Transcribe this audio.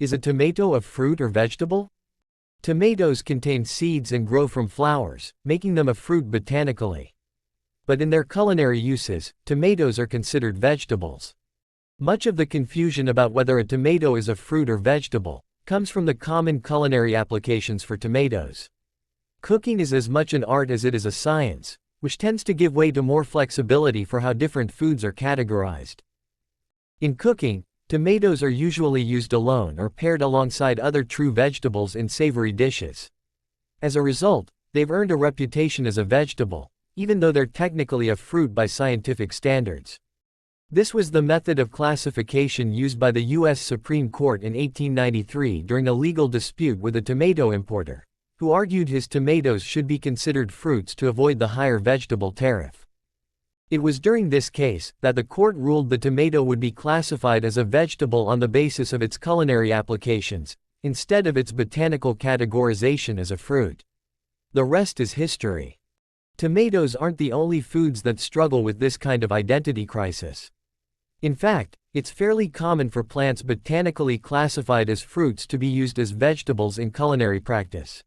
Is a tomato a fruit or vegetable? Tomatoes contain seeds and grow from flowers, making them a fruit botanically. But in their culinary uses, tomatoes are considered vegetables. Much of the confusion about whether a tomato is a fruit or vegetable comes from the common culinary applications for tomatoes. Cooking is as much an art as it is a science, which tends to give way to more flexibility for how different foods are categorized. In cooking, tomatoes are usually used alone or paired alongside other true vegetables in savory dishes. As a result, they've earned a reputation as a vegetable, even though they're technically a fruit by scientific standards. This was the method of classification used by the U.S. Supreme Court in 1893 during a legal dispute with a tomato importer, who argued his tomatoes should be considered fruits to avoid the higher vegetable tariff. It was during this case that the court ruled the tomato would be classified as a vegetable on the basis of its culinary applications, instead of its botanical categorization as a fruit. The rest is history. Tomatoes aren't the only foods that struggle with this kind of identity crisis. In fact, it's fairly common for plants botanically classified as fruits to be used as vegetables in culinary practice.